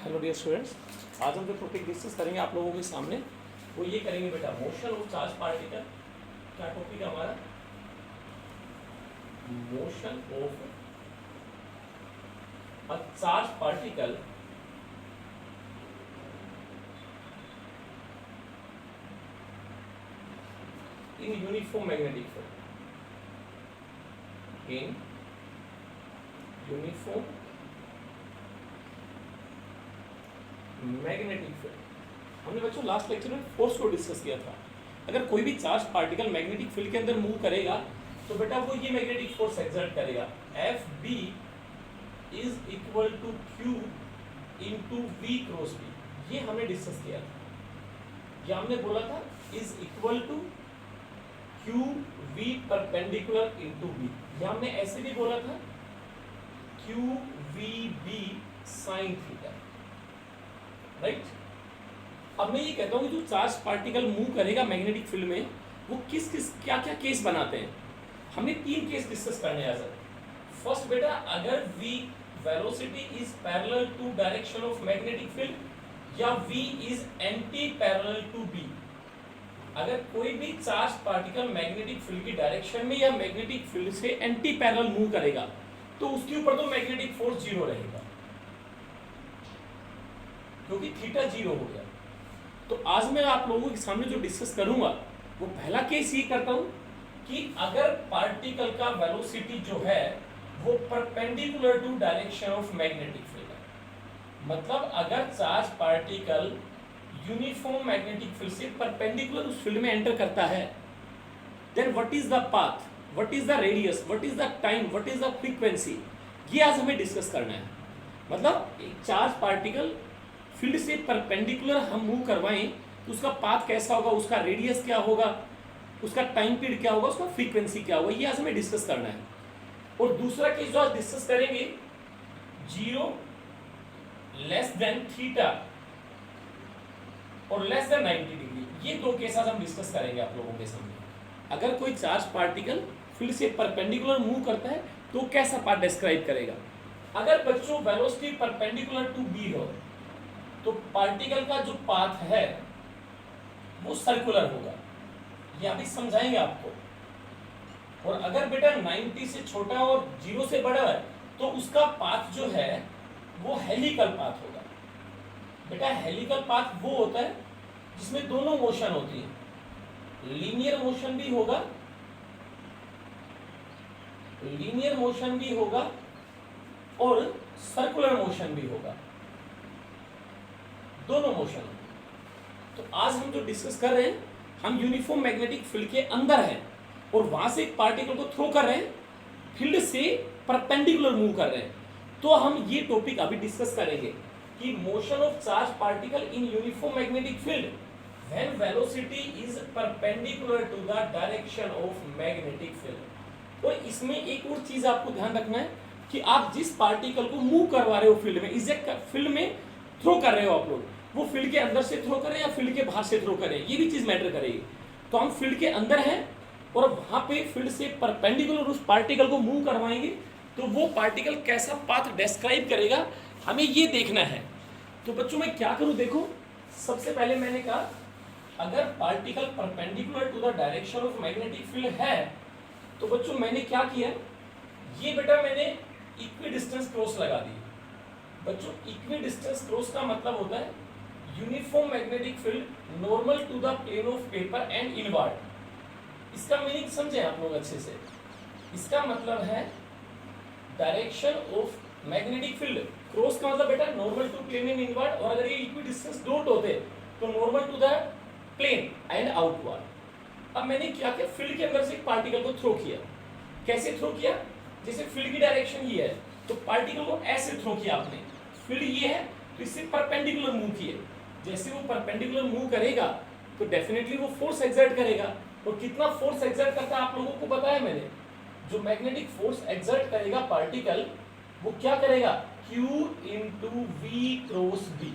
Hello dear students, आज हम जो टॉपिक डिस्कस करेंगे आप लोगों के सामने वो ये करेंगे बेटा, मोशन ऑफ चार्ज पार्टिकल। क्या टॉपिक है हमारा? Motion of a charge particle in uniform magnetic field. In uniform magnetic field. हमने बच्चों लास्ट लेक्चर में फोर्स को डिस्कस किया था। अगर कोई भी चार्ज पार्टिकल मैग्नेटिक फील्ड के अंदर मूव करेगा तो बेटा वो ये मैग्नेटिक फोर्स एक्सर्ट करेगा। F b is equal to q into v cross b. ये हमने डिस्कस किया था। ये हमने बोला था is equal to q v perpendicular into b. ये हमने ऐसे भी बोला था q v b sine theta, right. अब मैं ये कहता हूं कि जो चार्ज पार्टिकल मूव करेगा मैग्नेटिक फील्ड में वो किस किस क्या क्या केस बनाते हैं। हमने 3 केस डिस्कस करने हैं सर। फर्स्ट बेटा, अगर v velocity is parallel to direction of magnetic field या v is anti parallel to b। अगर कोई भी चार्ज पार्टिकल मैग्नेटिक फील्ड की डायरेक्शन में या मैग्नेटिक फील्ड से एंटी पैरेलल मूव करेगा तो उसके ऊपर तो मैग्नेटिक फोर्स 0 रहेगा क्योंकि थीटा 0 हो गया। तो आज मैं आप लोगों के सामने जो डिस्कस करूंगा वो पहला केस ये करता हूं कि अगर पार्टिकल का वेलोसिटी जो है वो perpendicular to direction of magnetic field है, मतलब अगर charge particle uniform magnetic field से परपेंडिकुलर उस फील्ड में एंटर करता है, then what is the path, what is the radius, what is the time, what is the frequency, ये आज हमें डिस्कस करना है। मतलब एक चार्ज पार्टिकल फील्ड से परपेंडिकुलर हम मूव करवाएं तो उसका पाथ कैसा होगा, उसका रेडियस क्या होगा, उसका टाइम पीरियड क्या होगा, उसका फ्रीक्वेंसी क्या होगा, ये आज हमें डिस्कस करना है। और दूसरा केस जो आज डिस्कस करेंगे 0 लेस देन थीटा और लेस देन 90 डिग्री। ये 2 केस आज हम डिस्कस करेंगे आप लोगों के सामने। अगर कोई चार्ज पार्टिकल फील्ड से परपेंडिकुलर मूव करता है तो कैसा पाथ डिस्क्राइब करेगा। अगर बच्चों वेलोसिटी परपेंडिकुलर टू बी हो तो पार्टिकल का जो पाथ है वो सर्कुलर होगा, ये अभी समझाएंगे आपको। और अगर बेटा 90 से छोटा और 0 से बड़ा है तो उसका पाथ जो है वो हेलिकल पाथ होगा। बेटा हेलिकल पाथ वो होता है जिसमें दोनों मोशन होती है, लीनियर मोशन भी होगा, लीनियर मोशन भी होगा और सर्कुलर मोशन भी होगा, दोनों मोशन। तो आज हम जो डिस्कस कर रहे हैं, हम यूनिफॉर्म मैग्नेटिक फील्ड के अंदर हैं और वहां से एक पार्टिकल को थ्रो कर रहे हैं, फील्ड से परपेंडिकुलर मूव कर रहे हैं। तो हम ये टॉपिक अभी डिस्कस करेंगे कि motion of charge particle in uniform magnetic field when velocity is perpendicular to the direction of magnetic field. और इसमें एक और चीज आपको ध्यान रखना है कि आप जिस पार्टिकल को मूव करवा रहे हो फील्ड में, इजेक्ट फील्ड में थ्रो कर रहे हो आप लोग, वो फील्ड के अंदर से थ्रो करें या फील्ड के बाहर से थ्रो करें, ये भी चीज मैटर करेगी। तो हम फील्ड के अंदर हैं और वहां पे फील्ड से परपेंडिकुलर उस पार्टिकल को मूव करवाएंगे तो वो पार्टिकल कैसा पाथ डिस्क्राइब करेगा, हमें ये देखना है। तो बच्चों मैं क्या करूं, देखो सबसे पहले मैंने कहा अगर particle perpendicular to the direction of magnetic field है तो बच्चों मैंने क्या किया, ये बेटा मैंने इक्वी डिस्टेंस क्रॉस लगा दी। बच्चों इक्वी डिस्टेंस क्रॉस का मतलब होता है uniform magnetic field normal to the plane of paper and inward. इसका मीनिंग समझे आप लोग अच्छे से। इसका मतलब है direction of magnetic field, cross का मतलब बेटा normal to plane and inward, और अगर ये इक्वी डिस्टेंस डॉट होते तो normal to the plane and outward. अब मैंने क्या किया, फील्ड के अंदर से एक पार्टिकल को थ्रो किया। कैसे थ्रो किया, जैसे फील्ड की डायरेक्शन ये है तो पार्टिकल को ऐसे थ्रो किया आपने, फील्ड ये है तो इससे परपेंडिकुलर मूव किए। जैसे वो परपेंडिकुलर मूव करेगा तो डेफिनेटली वो फोर्स एक्सर्ट करेगा। और कितना फोर्स एक्सर्ट करता है आप लोगों को बताया मैंने, जो मैग्नेटिक फोर्स एक्सर्ट करेगा पार्टिकल वो क्या करेगा, Q into v cross b.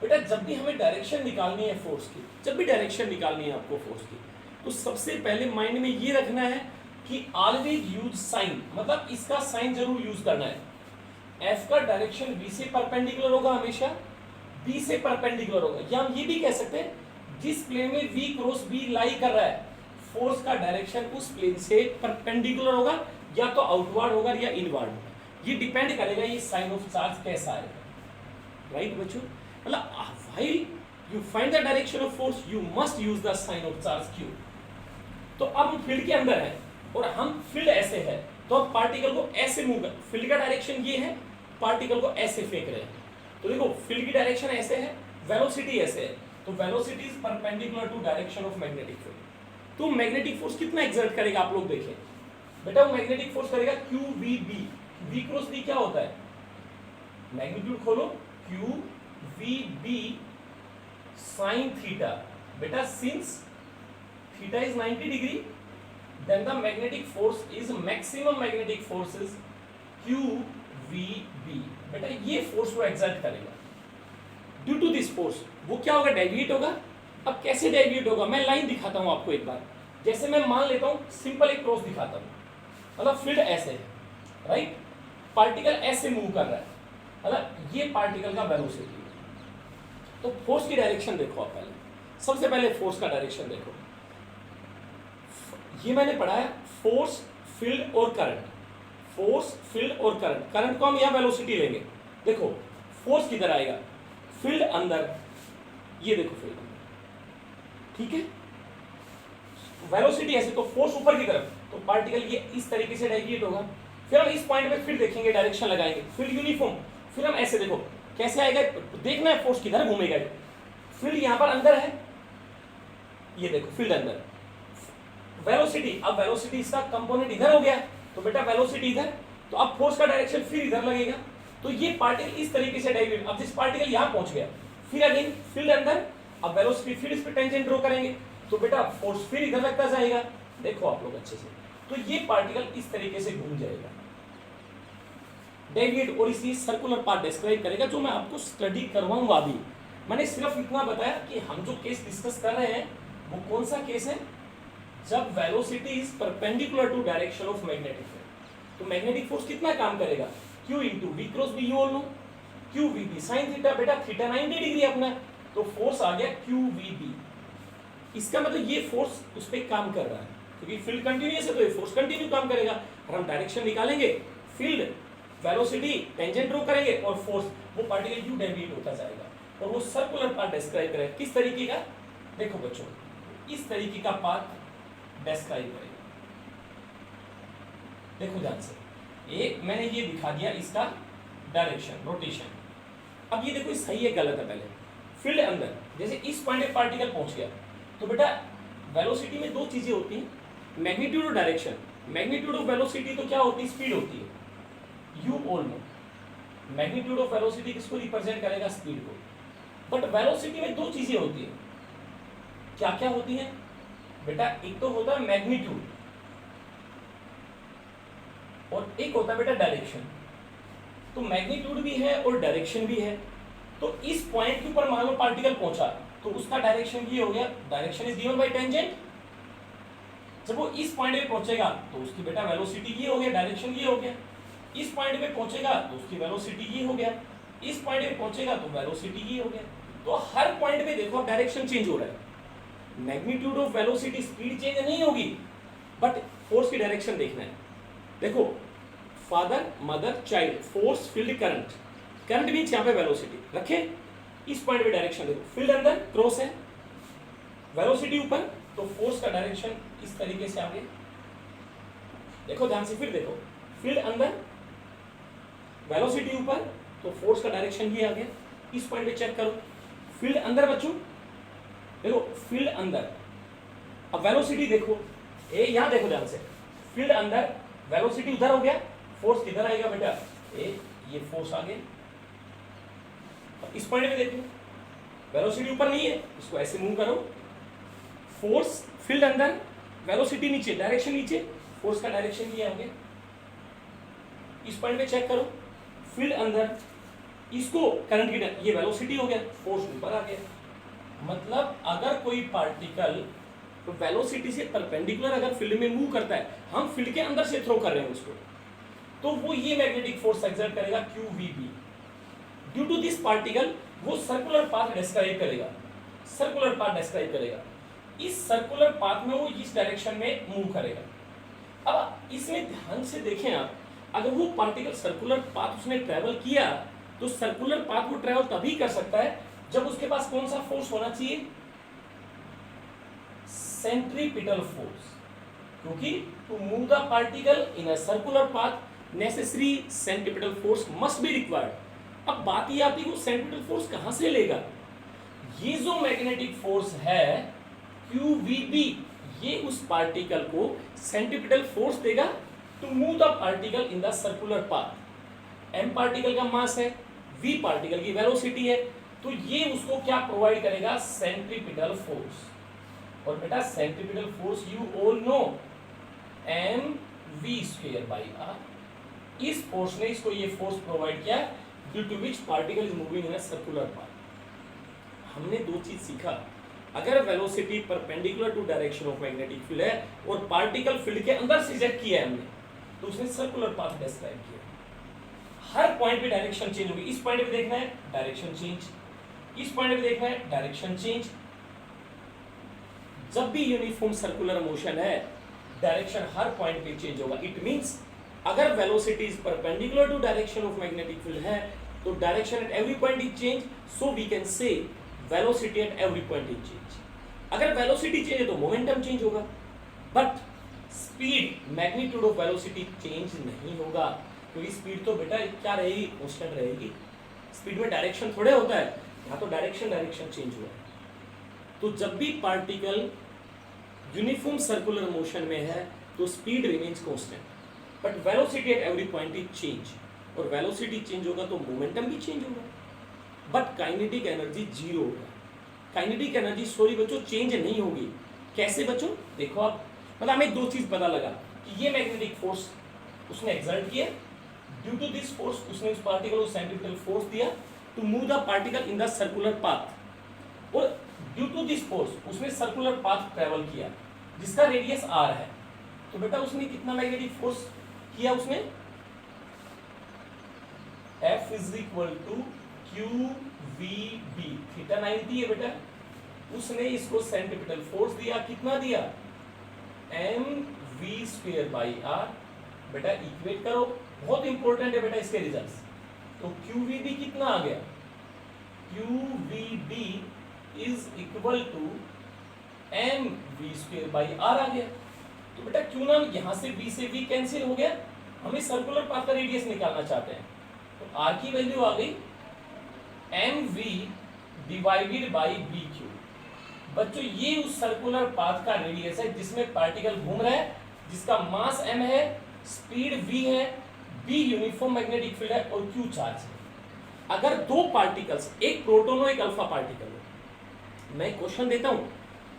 बेटा जब भी हमें डायरेक्शन निकालनी है फोर्स की, जब भी डायरेक्शन निकालनी है आपको फोर्स की, तो सबसे पहले माइंड में ये रखना है कि ऑलवेज यूज साइन, मतलब इसका साइन जरूर यूज करना है। एफ का डायरेक्शन बी से परपेंडिकुलर होगा हमेशा, बी से परपेंडिकुलर होगा, या हम ये भी कह सकते हैं जिस प्लेन में वी क्रॉस बी लाई कर रहा है फोर्स का डायरेक्शन उस प्लेन से परपेंडिकुलर होगा, या तो आउटवर्ड होगा या इनवर्ड होगा, ये डिपेंड करेगा ये साइन ऑफ चार्ज कैसा आएगा। राइट बच्चों, मतलब while you find the direction of force you must use the sign of charge q. तो अब हम फील्ड के अंदर है और हम फील्ड ऐसे है, तो अब पार्टिकल को ऐसे मूव कर, फील्ड का डायरेक्शन ये है, पार्टिकल को ऐसे फेंक रहे हैं, तो देखो फील्ड की डायरेक्शन ऐसे है, वेलोसिटी ऐसे है, तो velocity is perpendicular to direction of magnetic field. तो मैग्नेटिक फोर्स कितना एक्सर्ट करेगा आप लोग देखें बेटा, वो मैग्नेटिक फोर्स करेगा q v b, v cross b क्या होता है, मैग्नीट्यूड खोलो, q v b sine theta, बेटा since theta is 90 degree then the magnetic force is maximum magnetic force is QVB। बेटा ये फोर्स वो एक्सर्ट करेगा, ड्यू टू दिस फोर्स वो क्या होगा, डेविएट होगा। अब कैसे डेविएट होगा, मैं लाइन दिखाता हूं आपको एक बार, जैसे मैं मान लेता हूं सिंपल एक क्रॉस दिखाता हूं, मतलब फील्ड ऐसे है, राइट, पार्टिकल ऐसे मूव कर रहा है, मतलब ये पार्टिकल का वेलोसिटी है। तो फोर्स की डायरेक्शन देखो आप पहले, सबसे पहले फोर्स का डायरेक्शन देखो, ये मैंने पढ़ा है फोर्स फील्ड और करंट, फोर्स फील्ड और करंट, करंट को हम यहां वेलोसिटी लेंगे, देखो फोर्स किधर आएगा, फील्ड अंदर, ये देखो फील्ड अंदर, ठीक है, वेलोसिटी ऐसे, तो फोर्स ऊपर की तरफ, तो पार्टिकल ये इस तरीके से डेविएट होगा, फिर हम इस पॉइंट पे फिर देखेंगे, डायरेक्शन लगाएंगे, फील्ड यूनिफॉर्म, फिर हम ऐसे देखो कैसे आएगा, देखना है फोर्स किधर घूमेगा, फील्ड यहां पर अंदर है, ये देखो फील्ड अंदर, वेलोसिटी, अब वेलोसिटी इसका कंपोनेंट इधर हो गया, तो बेटा वेलोसिटी इधर, तो अब फोर्स का डायरेक्शन फिर इधर लगेगा, तो ये पार्टिकल इस तरीके से डेविएट, अब जिस पार्टिकल यहां पहुंच गया, फिर अगेन फील्ड अंदर, अब वेलोसिटी फिर इस पे टेंजेंट ड्रॉ करेंगे, तो बेटा फोर्स फिर इधर लगता जाएगा, देखो आप लोग अच्छे से, तो ये पार्टिकल इस तरीके से घूम जाएगा, डेविएट, और इसी सर्कुलर पाथ डिस्क्राइब करेगा, जो मैं आपको स्टडी करवाऊंगा। अभी मैंने सिर्फ इतना बताया कि हम जो केस डिस्कस कर रहे हैं वो कौन सा केस है, जब velocity is perpendicular to direction of magnetic field, तो मैग्नेटिक फोर्स कितना काम करेगा, Q into v cross b, you all know, q v b sine theta, बेटा थीटा 90 डिग्री अपना, तो फोर्स आ गया क्यू वी बी, इसका मतलब ये फोर्स उस पर काम कर रहा है, क्योंकि फील्ड कंटिन्यूअस है तो ये फोर्स कंटिन्यू काम करेगा, और हम डायरेक्शन निकालेंगे, फील्ड वेलोसिटी टेंजेंट ड्रॉ करेंगे, और फोर्स वो पार्टिकल यू डेविएट होता जाएगा, और वो सर्कुलर पाथ डिस्क्राइब करेगा, किस तरीके का, देखो बच्चों इस तरीके का पाथ डिस्क्राइब करेगा, देखो ध्यान से, एक मैंने ये दिखा दिया इसका डायरेक्शन रोटेशन, अब ये देखो सही है गलत है, पहले फील्ड अंदर, जैसे इस पॉइंट पे पार्टिकल पहुंच गया, तो बेटा वेलोसिटी में दो चीजें होती हैं, मैग्नीट्यूड और डायरेक्शन, मैग्नीट्यूड ऑफ वेलोसिटी तो क्या होती है, स्पीड होती है, you all no, magnitude of velocity किसको रिप्रेजेंट करेगा, स्पीड को, बट वेलोसिटी में दो चीजें होती है, क्या क्या होती हैं बेटा, एक तो होता है मैग्नीट्यूड और एक होता है बेटा डायरेक्शन, तो मैग्नीट्यूड भी है और डायरेक्शन भी है, तो इस पॉइंट के ऊपर मान लो पार्टिकल पहुंचा, तो उसका डायरेक्शन ये हो गया, direction is given by tangent, जब वो इस पॉइंट पे पहुंचेगा तो उसकी बेटा वेलोसिटी ये हो गया, डायरेक्शन ये हो गया, इस पॉइंट पे पहुंचेगा तो उसकी वेलोसिटी ये हो गया, इस पॉइंट पे पहुंचेगा तो वेलोसिटी ये हो गया, तो हर पॉइंट पे देखो डायरेक्शन चेंज हो रहा है, magnitude of velocity speed change नहीं होगी, बट फोर्स की डायरेक्शन देखना है, देखो father mother child, force field current, current means यहां पे वेलोसिटी रखे, इस पॉइंट पे डायरेक्शन देखो, फील्ड अंदर क्रॉस है, वेलोसिटी ऊपर, तो फोर्स का डायरेक्शन इस तरीके से आगे, देखो ध्यान से, फिर देखो फील्ड अंदर वेलोसिटी ऊपर, तो फोर्स का डायरेक्शन ये आ गया, इस पॉइंट पे चेक करो, फील्ड अंदर बच्चों, देखो फील्ड अंदर, अब वेलोसिटी देखो, ए यहां देखो ध्यान से, फील्ड अंदर वेलोसिटी उधर हो गया, फोर्स किधर आएगा बेटा, ए ये फोर्स आ गया, अब इस पॉइंट पे देखो वेलोसिटी ऊपर नहीं है, इसको ऐसे मूव करो, फोर्स फील्ड अंदर, वेलोसिटी नीचे, डायरेक्शन नीचे, फोर्स का डायरेक्शन ये आ गया, इस पॉइंट पे चेक करो, फील्ड अंदर, इसको करंट की, ये वेलोसिटी हो गया, फोर्स ऊपर आ गया, मतलब अगर कोई पार्टिकल वेलोसिटी से परपेंडिकुलर अगर फील्ड में मूव करता है, हम फील्ड के अंदर से थ्रो कर रहे हैं उसको, तो वो ये मैग्नेटिक फोर्स एक्सर्ट करेगा QVB। Due to this particle वो सर्कुलर पाथ डिस्क्राइब करेगा, सर्कुलर पाथ डिस्क्राइब करेगा। इस सर्कुलर पाथ में वो इस डायरेक्शन में मूव करेगा। अब इसमें ध्यान से देखें आप, अगर वो पार्टिकल सर्कुलर पाथ उसने ट्रेवल किया तो सर्कुलर पाथ वो ट्रेवल तभी कर सकता है जब उसके पास कौन सा फोर्स होना चाहिए, सेंट्रीपिटल फोर्स, क्योंकि to move the particle in a circular path necessary centripetal force must be required. अब बात ये आती है वो सेंट्रीपिटल फोर्स कहां से लेगा, ये जो मैग्नेटिक फोर्स है QVB, ये उस पार्टिकल को सेंट्रीपिटल फोर्स देगा to move the particle in the circular path. m particle का मास है, v पार्टिकल की वेलोसिटी है, तो ये उसको क्या प्रोवाइड करेगा, सेंट्रीपिटल फोर्स। और बेटा centripetal force you all know mv²/r। इस फोर्स ने इसको ये फोर्स प्रोवाइड किया due to which particle is moving in a circular path. हमने दो चीज सीखा, अगर velocity perpendicular to direction of magnetic field है और पार्टिकल फील्ड के अंदर से रिजेक्ट किया है हमने, तो उसने सर्कुलर पाथ डिस्क्राइब किया। हर पॉइंट पे डायरेक्शन चेंज होगी, इस पॉइंट पे देखना है डायरेक्शन चेंज, इस पॉइंट पे देखना है डायरेक्शन चेंज। जब भी यूनिफॉर्म सर्कुलर मोशन है डायरेक्शन हर पॉइंट पे चेंज होगा। इट मींस अगर velocity is perpendicular to direction of magnetic field है तो direction at every point is change, so we can say velocity at every point is change. अगर velocity change है तो momentum change होगा, but speed magnitude of velocity change नहीं होगा, क्योंकि speed तो बेटा क्या रहेगी, कांस्टेंट रहेगी। स्पीड में डायरेक्शन थोड़े होता है, यहाँ तो डायरेक्शन चेंज हुआ है। तो जब भी पार्टिकल यूनिफॉर्म सर्कुलर मोशन में है तो speed remains constant, but velocity at every point is change, और वेलोसिटी चेंज होगा तो मोमेंटम भी चेंज होगा, बट काइनेटिक एनर्जी जीरो होगा। काइनेटिक एनर्जी सॉरी बच्चों चेंज नहीं होगी। कैसे बच्चों, देखो आप, मतलब हमें दो चीज पता लगा कि ये मैग्नेटिक फोर्स उसने एक्सर्ट किया, ड्यू टू दिस फोर्स उसने उस पार्टिकल को सेंट्रीपिटल फोर्स दिया to move the particle in the circular path, और ड्यू टू दिस फोर्स उसने सर्कुलर पाथ ट्रेवल किया जिसका रेडियस r है। तो बेटा उसने कितना मैग्नेटिक फोर्स किया, उसने F = QVB, थीटा 90 है बेटा, उसने इसको सेंट्रीपिटल फोर्स दिया, कितना दिया, mv²/r। बेटा इक्वेट करो, बहुत इंपॉर्टेंट है बेटा इसके रिजल्ट्स। तो QVB कितना आ गया, QVB = mv²/r आ गया। तो बेटा क्यों ना यहां से v से v कैंसिल हो गया, हमें सर्कुलर पाथ का रेडियस निकालना चाहते हैं, तो r की वैल्यू आ गई mv/bq। बच्चों ये उस सर्कुलर पाथ का रेडियस है जिसमें पार्टिकल घूम रहा है, जिसका मास m है, स्पीड v है, b यूनिफॉर्म मैग्नेटिक फील्ड है और q चार्ज है। अगर दो पार्टिकल्स, एक प्रोटॉन हो एक अल्फा पार्टिकल हो, मैं क्वेश्चन देता हूं,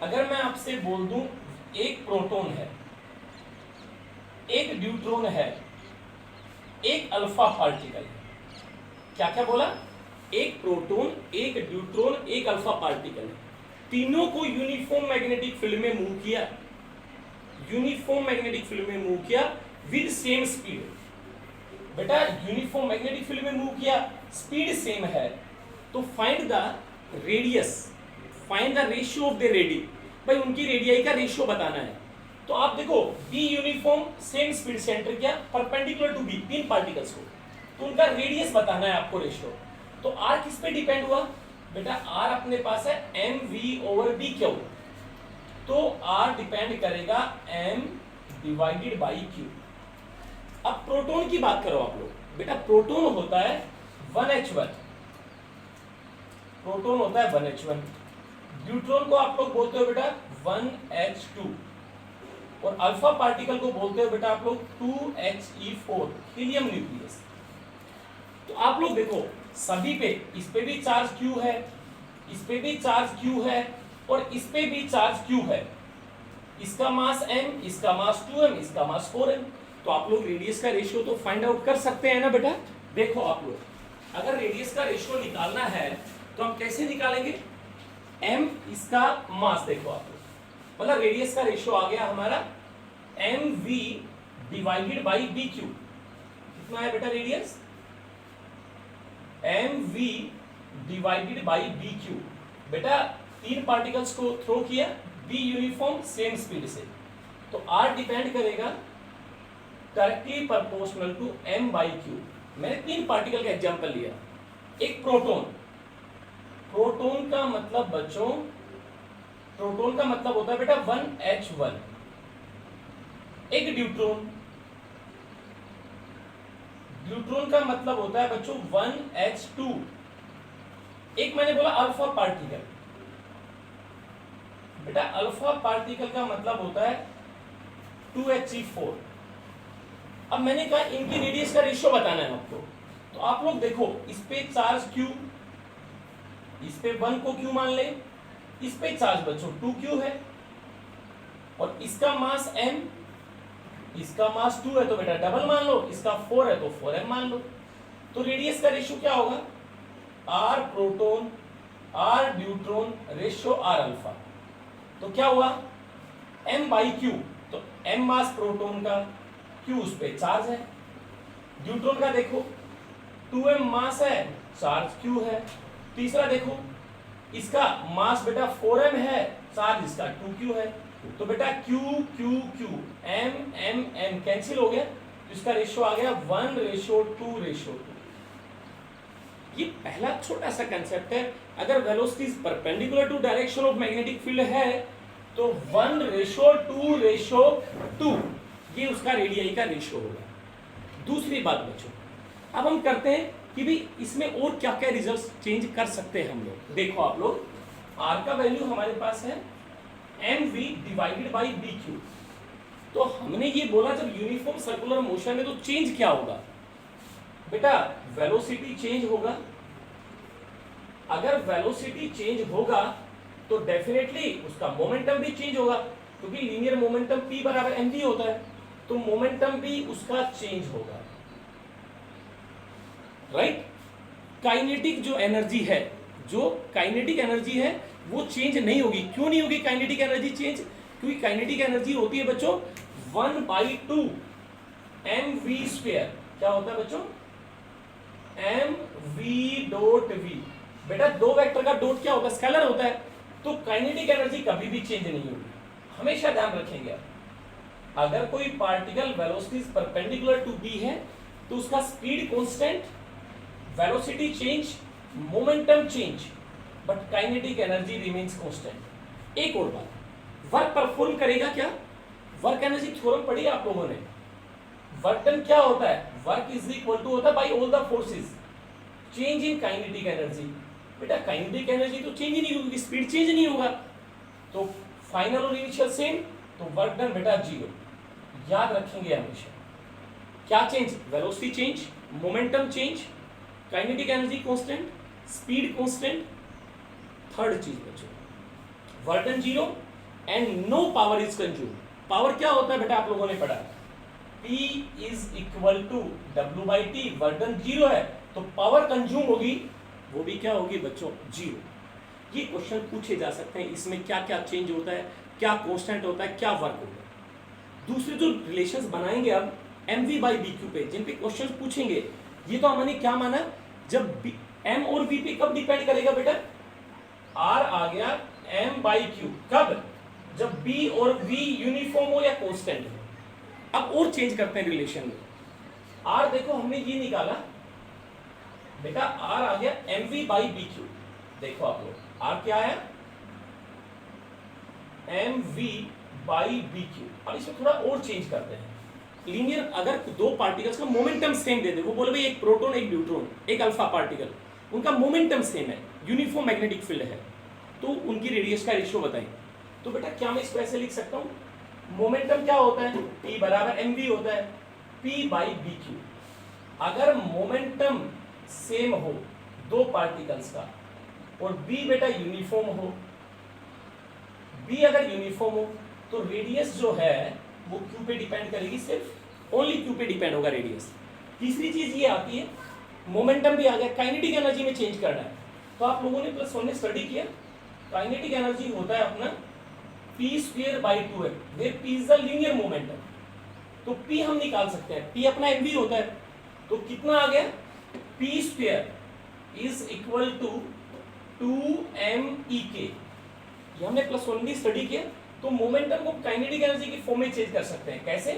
अगर मैं आपसे बोल दूं एक प्रोटॉन है, एक न्यूट्रॉन है, एक अल्फा पार्टिकल है, क्या क्या बोला, एक प्रोटॉन, एक न्यूट्रॉन, एक अल्फा पार्टिकल है, तीनों को यूनिफॉर्म मैग्नेटिक फील्ड में मूव किया, यूनिफॉर्म मैग्नेटिक फील्ड में मूव किया विद सेम स्पीड। बेटा यूनिफॉर्म मैग्नेटिक फील्ड में मूव किया, स्पीड सेम है, तो find the radius, find the ratio of the ready. भाई उनकी रेडियाई का रेशियो बताना है। तो आप देखो बी यूनिफॉर्म सेम स्पीड से एंटर किया परपेंडिकुलर टू बी, तीन पार्टिकल्स को, तो उनका रेडियस बताना है आपको, रेशियो। तो आर किस पे डिपेंड हुआ, बेटा आर अपने पास है mv/bq, तो आर डिपेंड करेगा m/q। अब प्रोटॉन की बात करो आप लोग, बेटा प्रोटॉन होता है 1h1, प्रोटॉन होता है 1h1, न्यूट्रॉन को आप लोग बोलते हो बेटा 1h2, और अल्फा पार्टिकल को बोलते हो बेटा आप लोग 2he4, हीलियम न्यूक्लियस। तो आप लोग देखो सभी पे, इस पे भी चार्ज q है, इस पे भी चार्ज q है, और इस पे भी चार्ज q है, इसका मास m, इसका मास 2m, इसका मास 4m। तो आप लोग रेडियस का रेशियो तो फाइंड आउट कर सकते हैं ना बेटा। देखो आप लोग अगर रेडियस का रेशियो निकालना है तो हम कैसे निकालेंगे, m इसका मास, देखो आप लोग, मतलब रेडियस का रेशियो आ गया हमारा mv/bq। कितना है बेटा radius, m we divided by B Q. बेटा 3 पार्टिकल्स को थ्रो किया, बी यूनिफॉर्म सेम स्पीड से, तो आर डिपेंड करेगा directly proportional to m by q. मैंने 3 पार्टिकल का एग्जांपल लिया। एक प्रोटॉन, प्रोटॉन का मतलब बच्चों, प्रोटॉन का मतलब होता है बेटा 1H1। एक ड्यूट्रॉन, ड्यूट्रॉन का मतलब होता है बच्चों 1H2। एक मैंने बोला अल्फा पार्टिकल, बेटा अल्फा पार्टिकल का मतलब होता है 2He4। अब मैंने कहा इनकी रेडियस का रेशियो बताना है आपको, तो आप लोग देखो इस पे चार्ज Q, इस पे 1 को Q मान ले, इस पे चार्ज बच्चों 2Q है, और इसका मास M, इसका मास 2 है तो बेटा डबल मान लो, इसका 4 है तो 4M मान लो। तो रेडियस का रेशियो क्या होगा, R proton R deuteron ratio R alpha. तो क्या हुआ M बाई Q, तो M मास प्रोटॉन का, Q उस पे चार्ज है। ड्यूट्रॉन का देखो 2M मास है, चार्ज Q है। तीसरा देखो इसका मास बेटा 4M है, चार्ज इसका 2Q है। तो बेटा Q Q Q M M M cancel हो गया, तो इसका रेशियो आ गया 1:2:2। ये पहला छोटा सा कंसेप्ट है। अगर velocity perpendicular to direction of magnetic field है तो 1:2:2 ये उसका रेडियस का रेशियो होगा। दूसरी बात बच्चों, अब हम करते हैं कि भी इसमें और क्या क्या रिजल्ट्स चेंज कर सकते हैं हम लोग। देखो आप लोग, R का वैल्यू हमारे पास है mv डिवाइडेड बाई bq। तो हमने ये बोला जब यूनिफॉर्म सर्कुलर मोशन है तो चेंज क्या होगा बेटा, वेलोसिटी चेंज होगा। अगर वेलोसिटी चेंज होगा तो डेफिनेटली उसका मोमेंटम भी चेंज होगा, क्योंकि लीनियर मोमेंटम p बराबर mv होता है, तो मोमेंटम भी उसका चेंज होगा, राइट। काइनेटिक जो एनर्जी है, जो काइनेटिक एनर्जी है वो चेंज नहीं होगी। क्यों नहीं होगी काइनेटिक एनर्जी चेंज, क्योंकि काइनेटिक एनर्जी होती है बच्चों 1/2 mv²। क्या होता है बच्चों, mv.v। बेटा दो वेक्टर का डॉट क्या होता है, स्केलर होता है, तो काइनेटिक एनर्जी कभी भी चेंज नहीं होगी। हमेशा ध्यान रखेंगे आप, अगर कोई particle velocity perpendicular to b है तो उसका speed constant, velocity change, momentum change, but kinetic energy remains constant. एक और बात, वर्क परफॉर्म करेगा क्या, वर्क एनर्जी थ्योरम पढ़ी आप लोगों ने। वर्क डन क्या होता है, वर्क इज इक्वल टू होता है by all the forces change in kinetic energy. बेटा काइनेटिक एनर्जी तो चेंज ही नहीं होगी, स्पीड चेंज नहीं होगा, तो फाइनल और इनिशियल सेम, तो वर्क डन बेटा 0। याद रखेंगे हमेशा, क्या change, velocity change, momentum change, kinetic energy constant, speed constant. Third चीज बच्चों, work done 0 and no power is consume. Power क्या होता है बेटा आप लोगों ने पढ़ा, P is equal to W/T। Work done 0 है तो पावर कंज्यूम होगी, वो भी क्या होगी बच्चों 0। ये क्वेश्चन पूछे जा सकते हैं, इसमें क्या क्या चेंज होता है, क्या कांस्टेंट होता है, क्या वर्क होता है। दूसरे जो रिलेशंस बनाएंगे अब mv/bq पे, जिन पे क्वेश्चन पूछेंगे, ये तो हमने क्या माना, जब m और v पे कब डिपेंड करेगा बेटा, r आ गया m/q, कब, जब b और v यूनिफॉर्म हो या कांस्टेंट हो। अब और चेंज करते हैं रिलेशन में, r देखो हमने ये निकाला बेटा, r आ गया mv/bq। देखो आप लोग, r क्या आया mv/bq। अब इसमें थोड़ा और चेंज करते हैं। लीनियर, अगर दो पार्टिकल्स का मोमेंटम सेम दे दे, वो बोले भाई एक प्रोटॉन एक न्यूट्रॉन एक अल्फा पार्टिकल, उनका मोमेंटम सेम है, यूनिफॉर्म मैग्नेटिक फील्ड है, तो उनकी रेडियस का रेशियो बताएं। तो बेटा क्या मैं इसको ऐसे लिख सकता हूँ, मोमेंटम क्या होता है, P बराबर mv होता है, P/bq। अगर मोमेंटम सेम हो दो पार्टिकल्स का और B बेटा यूनिफॉर्म हो, B अगर यूनिफॉर्म हो तो रेडियस जो है वो Q पे डिपेंड करेगी, सिर्फ ओनली Q पे डिपेंड होगा रेडियस। तीसरी चीज ये आती है, मोमेंटम भी आ गया, काइनेटिक एनर्जी में चेंज करना है। तो आप लोगों ने +1 में स्टडी किया, काइनेटिक एनर्जी होता है अपना p²/2m, where p is the linear momentum. तो p हम निकाल सकते हैं, p अपना mv होता है, तो कितना आ गया, p square is equal to 2mek। ये हमने प्लस वन भी स्टडी किया। तो मोमेंटम को काइनेटिक एनर्जी की फॉर्म में चेंज कर सकते हैं, कैसे,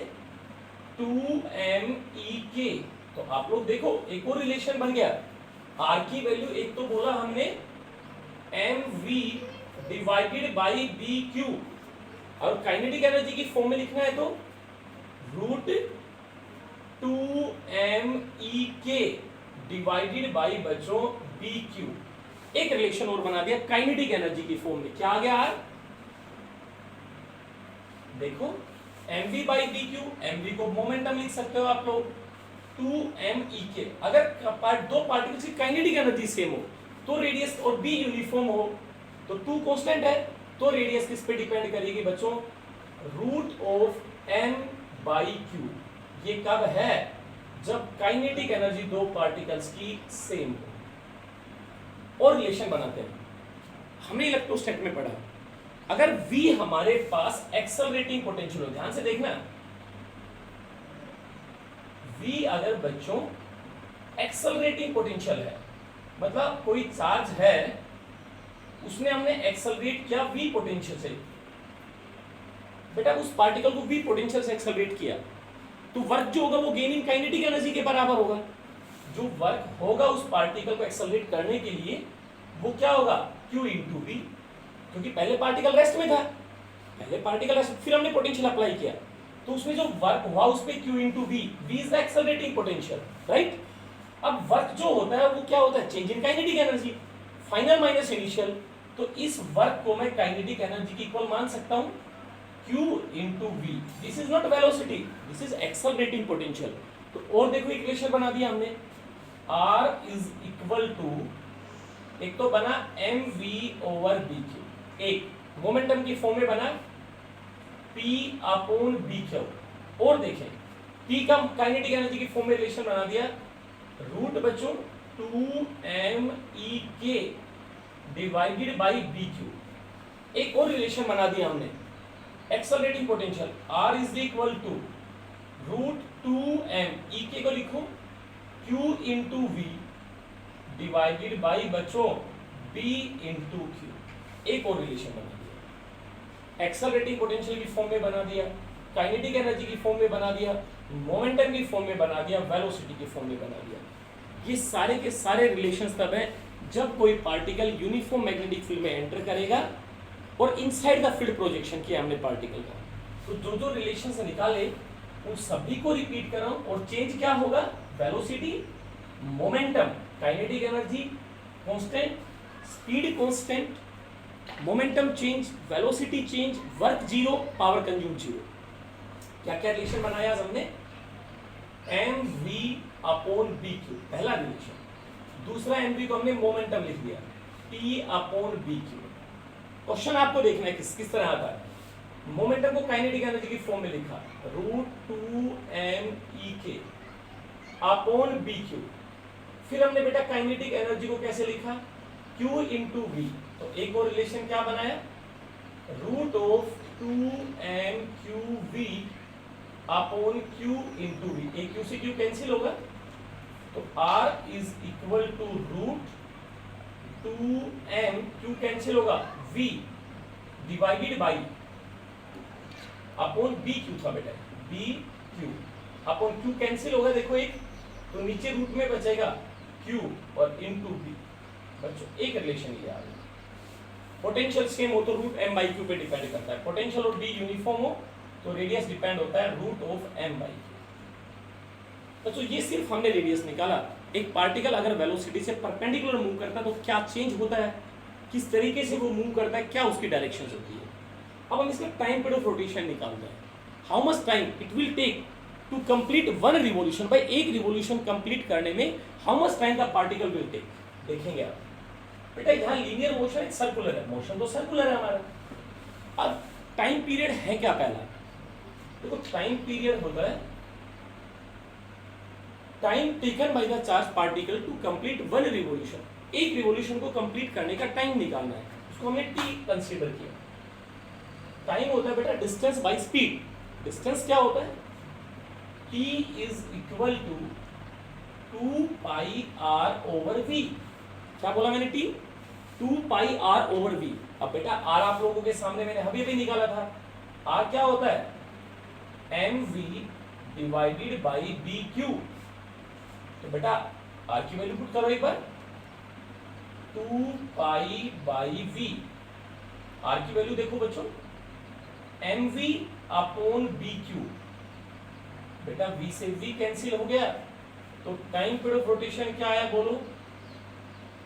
2mek। तो आप लोग देखो एक और रिलेशन बन गया, r की वैल्यू एक तो बोला हमने mv डिवाइडेड बाई bq, और काइनेटिक एनर्जी की फॉर्म में लिखना है तो रूट 2mek डिवाइडेड बाई बच्चों bq। एक रिलेशन और बना दिया काइनेटिक एनर्जी की फॉर्म में, क्या आ गया यार, देखो mv बाई bq, mv को मोमेंटम लिख सकते हो आप लोग 2mek। अगर दो पार्टिकल्स की काइनेटिक एनर्जी सेम हो तो रेडियस और b यूनिफॉर्म हो तो 2 कांस्टेंट है, तो रेडियस किस पे डिपेंड करेगी बच्चों, root of m by q। ये कब है, जब काइनेटिक एनर्जी दो पार्टिकल्स की सेम हो। और रिलेशन बनाते हैं, हमने इलेक्ट्रोस्टैटिक में पढ़ा, अगर v हमारे पास एक्सेलरेटिंग पोटेंशियल हो, ध्यान से देखना, v अगर बच्चों एक्सेलरेटिंग पोटेंशियल है, मतलब कोई चार्ज है उसने हमने एक्सेलरेट किया v पोटेंशियल से, बेटा उस पार्टिकल को v पोटेंशियल से एक्सेलरेट किया तो वर्क जो होगा वो गेन इन काइनेटिक एनर्जी के बराबर होगा। जो वर्क होगा उस पार्टिकल को एक्सेलरेट करने के लिए वो क्या होगा, q इंटू वी, क्योंकि पहले पार्टिकल रेस्ट में था, पहले पार्टिकल रेस्ट, फिर हमने पोटेंशियल अप्लाई किया तो उसमें जो वर्क हुआ उस पे q into V, V is the accelerating potential, right. अब वर्क जो होता है वो क्या होता है, change in kinetic energy, final minus initial. तो इस वर्क को मैं काइनेटिक एनर्जी की इक्वल मान सकता हूं q into V. This is not velocity, this is accelerating potential. तो और देखो इक्वेशन बना दिया हमने, r इज इक्वल टू, एक तो बना mv ओवर bq, एक मोमेंटम की फॉर्म में बना p अपॉन bq, और देखें p का काइनेटिक एनर्जी की फॉर्म में रिलेशन बना दिया रूट बच्चों 2mek डिवाइडेड बाई bq। एक और रिलेशन बना दिया हमने, accelerating potential r is equal to root 2m, ek को लिखो q into V divided by बच्चों b इंटू q। एक और रिलेशन बना दिया, एक्सेलरेटिंग पोटेंशियल की फॉर्म में बना दिया, काइनेटिक एनर्जी की फॉर्म में बना दिया, मोमेंटम की फॉर्म में बना दिया, वेलोसिटी की फॉर्म में बना दिया। ये सारे के सारे रिलेशंस तब हैं जब कोई पार्टिकल यूनिफॉर्म मैग्नेटिक फील्ड में एंटर करेगा और इनसाइड द फील्ड प्रोजेक्शन किया हमने पार्टिकल का। तो जो जो रिलेशंस निकाले उन सभी को रिपीट कर रहा हूं, और चेंज क्या होगा, velocity, momentum, kinetic energy constant, speed constant, momentum change, velocity change, work zero, power consume zero. क्या क्या रिलेशन बनाया हमने, mv अपॉन bq, पहला रिलेशन। दूसरा mv को हमने मोमेंटम लिख दिया p अपॉन bq। क्वेश्चन आपको देखना है किस तरह आता है, मोमेंटम को काइनेटिक एनर्जी की फॉर्म में लिखा रूट 2mek अपॉन bq। फिर हमने बेटा काइनेटिक एनर्जी को कैसे लिखा, q इंटू वी। तो एक और रिलेशन क्या बनाया, root of 2mqv upon q into V. एक q से q कैंसिल होगा तो r is equal to root 2m, q cancel होगा, v divided by upon bq था बेटा, bq अपॉन q कैंसिल होगा, देखो एक तो नीचे रूट में बचेगा q और इनटू v। बच्चों एक रिलेशन ये आ गया, पोटेंशियल सेम हो तो रूट m बाई q पे डिपेंड करता है, पोटेंशियल और b यूनिफॉर्म हो तो रेडियस डिपेंड होता है root of m by q। बच्चों ये सिर्फ हमने रेडियस निकाला। एक पार्टिकल अगर वेलोसिटी से परपेंडिकुलर मूव करता है तो क्या चेंज होता है, किस तरीके से वो मूव करता है, क्या उसकी डायरेक्शन होती है। अब हम इसका टाइम पीरियड ऑफ रोटेशन निकालते हैं, how much time it will take to complete one revolution. भाई एक रिवॉल्यूशन कंप्लीट करने में how much time the particle will take, देखेंगे आप बेटा। यहाँ लीनियर मोशन एक सर्कुलर है, मोशन तो सर्कुलर है हमारा। अब टाइम पीरियड है क्या, पहला देखो टाइम पीरियड होता है time taken by the charge particle to complete one revolution. एक रिवॉल्यूशन को कंप्लीट करने का टाइम निकालना है, उसको हमने टी कंसीडर किया। टाइम होता है बेटा डिस्टेंस बाय स्पीड। डिस्टेंस क्या होता है, t is equal to 2 pi R over V. क्या बोला मैंने T? 2 pi R over V. अब बेटा आर आप लोगों के सामने मैंने अभी भी निकाला था। आर क्या होता है? M we divided by B Q. तो बेटा आर की वैल्यू पुट करो एक बार, 2 पाई बाई वी। आर की वैल्यू देखो बच्चों, M V upon B Q. बेटा v से v कैंसिल हो गया, तो टाइम पीरियड ऑफ रोटेशन क्या आया बोलो?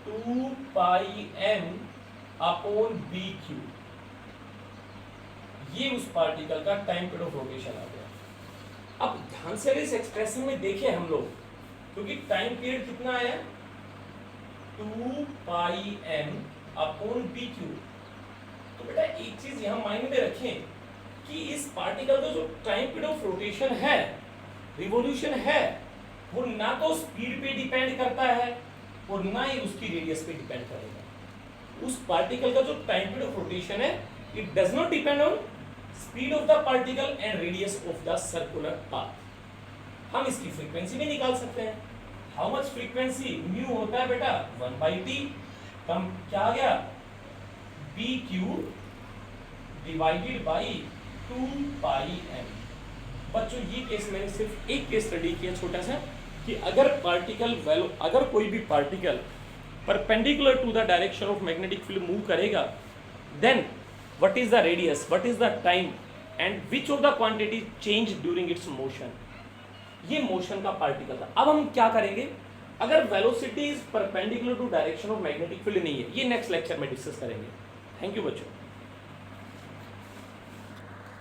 2 pi m upon B Q. ये उस पार्टिकल का टाइम पीरियड ऑफ रोटेशन आ गया। अब ध्यान से इस एक्सप्रेशन में देखें हम लोग, क्योंकि टाइम पीरियड कितना आया? 2 pi m upon B Q. तो बेटा एक चीज यहां माइंड में रखें कि इस पार्टिकल का जो टाइम पीरियड ऑफ रोटेशन है, रिवॉल्यूशन है, वो ना तो स्पीड पे डिपेंड करता है और ना ही उसकी रेडियस पे डिपेंड करेगा। उस पार्टिकल का जो टाइम पीरियड ऑफ रोटेशन है, it does not depend on speed of the particle and radius of the circular path. हम इसकी फ्रीक्वेंसी भी निकाल सकते हैं। How much frequency? म्यू होता है बेटा 1/t। कम क्या आ गया? B Q divided by 2 pi m। बच्चों ये केस मैंने सिर्फ एक केस स्टडी किया छोटा सा, कि अगर कोई भी particle perpendicular to the direction of magnetic field move करेगा, then what is the radius, what is the time and which of the quantity change during its motion. ये मोशन का पार्टिकल था। अब हम क्या करेंगे, अगर velocity is perpendicular to direction of magnetic field नहीं है, ये नेक्स्ट लेक्चर में डिस्कस करेंगे। थैंक यू बच्चों।